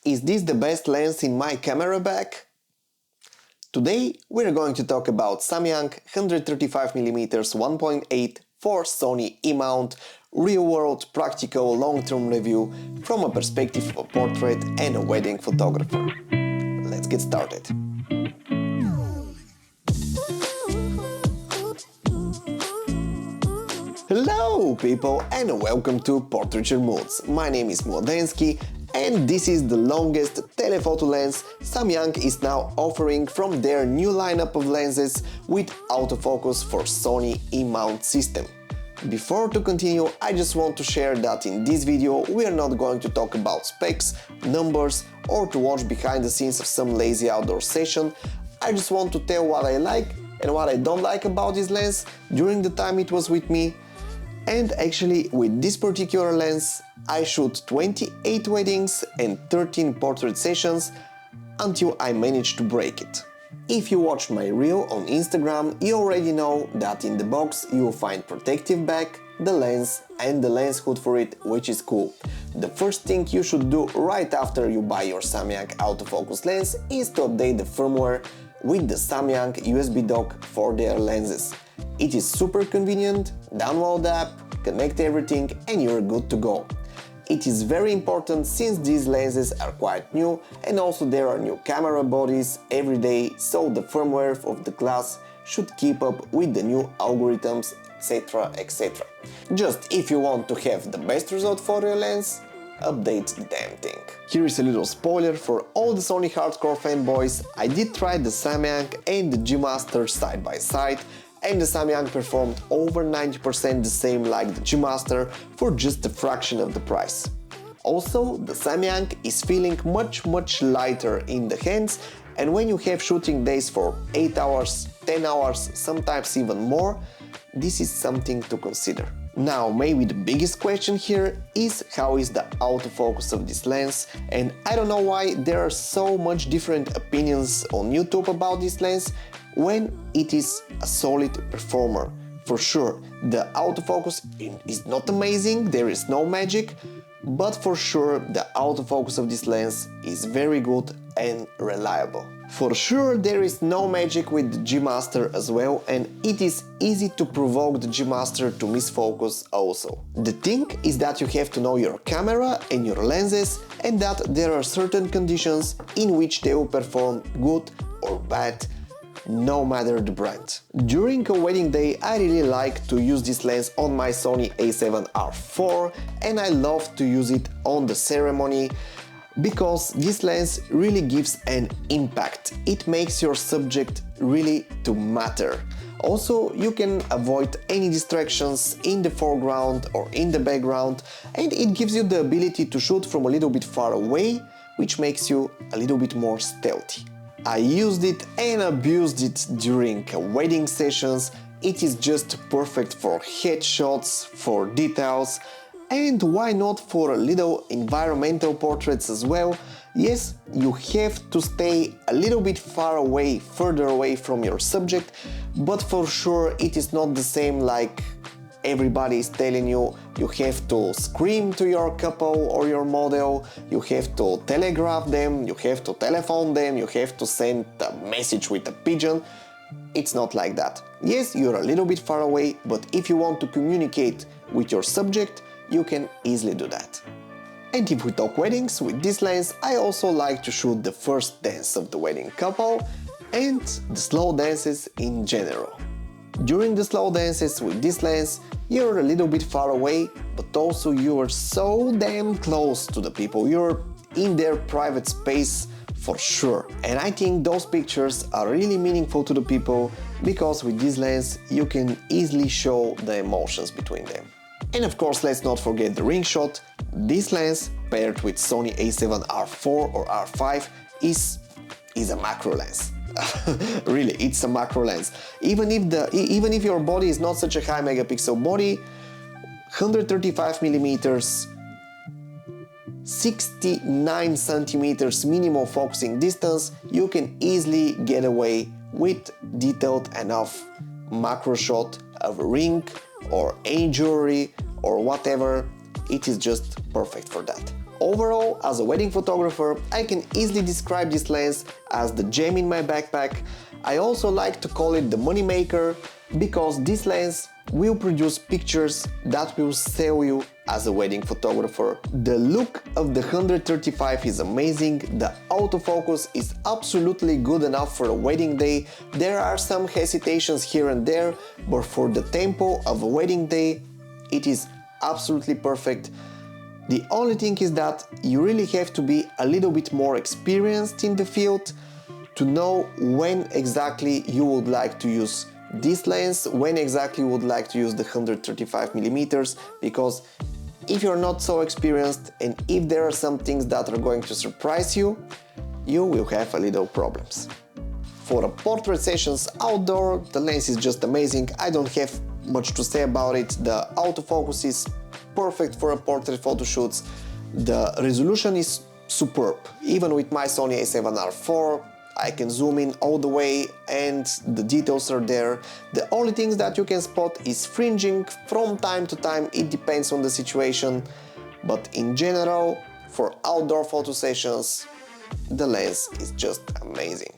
is this the best lens in my camera bag? Today we're going to talk about Samyang 135mm 1.8 for Sony E-mount real-world practical long-term review from a perspective of a portrait and a wedding photographer. Let's get started. Hello people and welcome to Portraiture Moods. My name is Młodensky and this is the longest telephoto lens Samyang is now offering from their new lineup of lenses with autofocus for Sony E-mount system. Before to continue, I just want to share that in this video we are not going to talk about specs, numbers or to watch behind the scenes of some lazy outdoor session. I just want to tell what I like and what I don't like about this lens during the time it was with me. And actually, with this particular lens, I shoot 28 weddings and 13 portrait sessions until I managed to break it. If you watched my reel on Instagram, you already know that in the box you will find protective back, the lens and the lens hood for it, which is cool. The first thing you should do right after you buy your Samyang autofocus lens is to update the firmware with the Samyang USB dock for their lenses. It is super convenient, download the app, connect everything and you're good to go. It is very important since these lenses are quite new and also there are new camera bodies every day, so the firmware of the glass should keep up with the new algorithms, etc, etc. Just if you want to have the best result for your lens, update the damn thing. Here is a little spoiler for all the Sony hardcore fanboys. I did try the Samyang and the G Master side by side, and the Samyang performed over 90% the same like the G Master for just a fraction of the price. Also, the Samyang is feeling much lighter in the hands, and when you have shooting days for 8 hours, 10 hours, sometimes even more, this is something to consider. Now, maybe the biggest question here is how is the autofocus of this lens, and I don't know why there are so much different opinions on YouTube about this lens when it is a solid performer. For sure, the autofocus is not amazing, there is no magic, but for sure the autofocus of this lens is very good and reliable. For sure there is no magic with the G Master as well, and it is easy to provoke the G Master to misfocus also. The thing is that you have to know your camera and your lenses, and that there are certain conditions in which they will perform good or bad, no matter the brand. During a wedding day I really like to use this lens on my Sony a7R4, and I love to use it on the ceremony because this lens really gives an impact. It makes your subject really to matter. Also, you can avoid any distractions in the foreground or in the background, and it gives you the ability to shoot from a little bit far away, which makes you a little bit more stealthy. I used it and abused it during wedding sessions. It is just perfect for headshots, for details, and why not for a little environmental portraits as well. Yes, you have to stay a little bit far away, further away from your subject, but for sure it is not the same like everybody is telling you. You have to scream to your couple or your model, you have to telegraph them, you have to telephone them, you have to send a message with a pigeon. It's not like that. Yes, you're a little bit far away, but if you want to communicate with your subject, you can easily do that. And if we talk weddings, with this lens I also like to shoot the first dance of the wedding couple and the slow dances in general. During the slow dances with this lens, you're a little bit far away, but also you're so damn close to the people. You're in their private space for sure. And I think those pictures are really meaningful to the people because with this lens you can easily show the emotions between them. And of course, let's not forget the ring shot. This lens paired with Sony a7R4 or R5 is a macro lens. Really, it's a macro lens. Even if your body is not such a high megapixel body, 135mm, 69 centimeters minimal focusing distance, you can easily get away with detailed enough macro shot of a ring or any jewelry or whatever. It is just perfect for that. Overall, as a wedding photographer, I can easily describe this lens as the gem in my backpack. I also like to call it the moneymaker because this lens will produce pictures that will sell you as a wedding photographer. The look of the 135 is amazing, the autofocus is absolutely good enough for a wedding day. There are some hesitations here and there, but for the tempo of a wedding day, it is absolutely perfect. The only thing is that you really have to be a little bit more experienced in the field to know when exactly you would like to use this lens, when exactly you would like to use the 135mm, because if you're not so experienced and if there are some things that are going to surprise you, you will have a little problems. For a portrait sessions outdoor, the lens is just amazing. I don't have much to say about it. The autofocus is perfect for a portrait photo shoots. The resolution is superb. Even with my Sony a7R IV, I can zoom in all the way and the details are there. The only things that you can spot is fringing from time to time, it depends on the situation, but in general, for outdoor photo sessions, the lens is just amazing.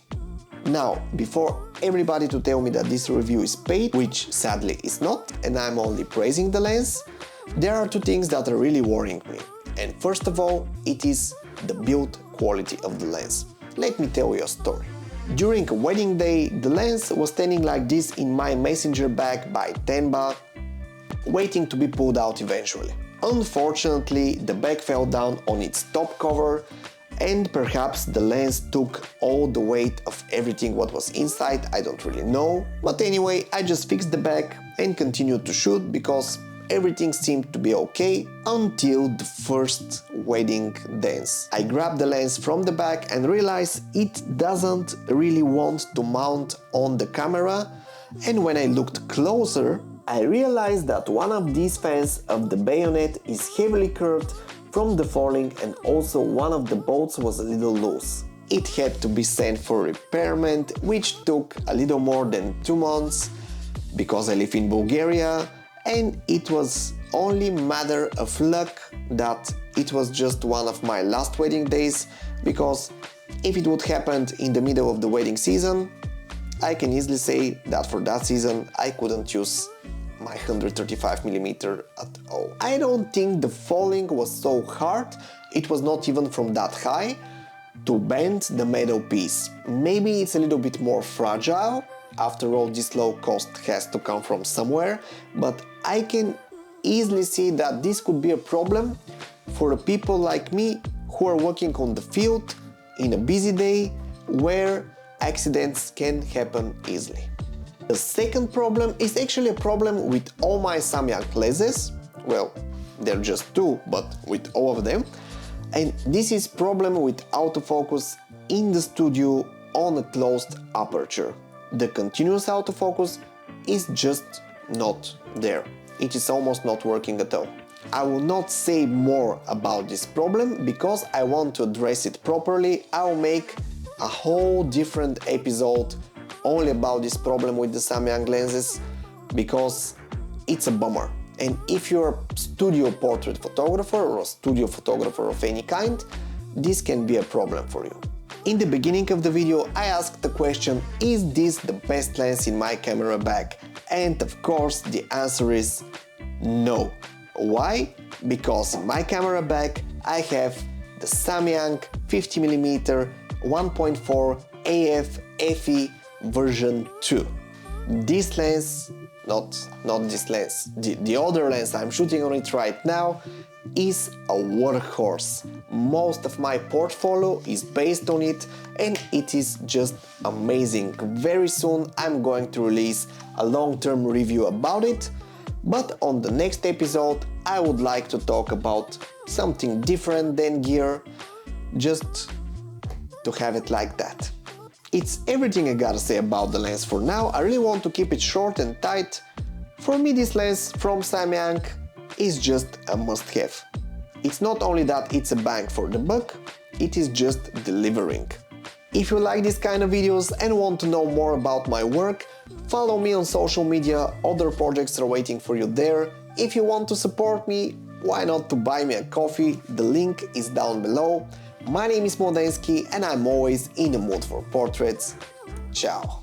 Now, before everybody to tell me that this review is paid, which sadly is not, and I'm only praising the lens, there are two things that are really worrying me. And first of all, it is the build quality of the lens. Let me tell you a story. During a wedding day, the lens was standing like this in my messenger bag by 10 baht, waiting to be pulled out eventually. Unfortunately, the bag fell down on its top cover and perhaps the lens took all the weight of everything what was inside, I don't really know. But anyway, I just fixed the bag and continued to shoot because everything seemed to be okay until the first wedding dance. I grabbed the lens from the back and realized it doesn't really want to mount on the camera, and when I looked closer, I realized that one of these fans of the bayonet is heavily curved from the falling and also one of the bolts was a little loose. It had to be sent for repairment, which took a little more than 2 months because I live in Bulgaria. And it was only matter of luck that it was just one of my last wedding days, because if it would happen in the middle of the wedding season, I can easily say that for that season I couldn't use my 135mm at all. I don't think the falling was so hard, it was not even from that high to bend the metal piece. Maybe it's a little bit more fragile. After all, this low cost has to come from somewhere, but I can easily see that this could be a problem for people like me who are working on the field in a busy day where accidents can happen easily. The second problem is actually a problem with all my Samyang lenses. Well, they're just two, but with all of them. And this is problem with autofocus in the studio on a closed aperture. The continuous autofocus is just not there. It is almost not working at all. I will not say more about this problem because I want to address it properly. I'll make a whole different episode only about this problem with the Samyang lenses because it's a bummer. And if you're a studio portrait photographer or a studio photographer of any kind, this can be a problem for you. In the beginning of the video, I asked the question, is this the best lens in my camera bag? And of course, the answer is no. Why? Because in my camera bag, I have the Samyang 50mm 1.4 AF FE version 2. This lens, not this lens, the other lens I'm shooting on it right now, is a workhorse. Most of my portfolio is based on it and it is just amazing. Very soon I'm going to release a long-term review about it, but on the next episode I would like to talk about something different than gear, just to have it like that. It's everything I gotta say about the lens for now. I really want to keep it short and tight. For me, this lens from Samyang is just a must-have. It's not only that it's a bang for the buck, it is just delivering. If you like this kind of videos and want to know more about my work, follow me on social media, other projects are waiting for you there. If you want to support me, why not to buy me a coffee? The link is down below. My name is Mosiso and I'm always in the mood for portraits. Ciao!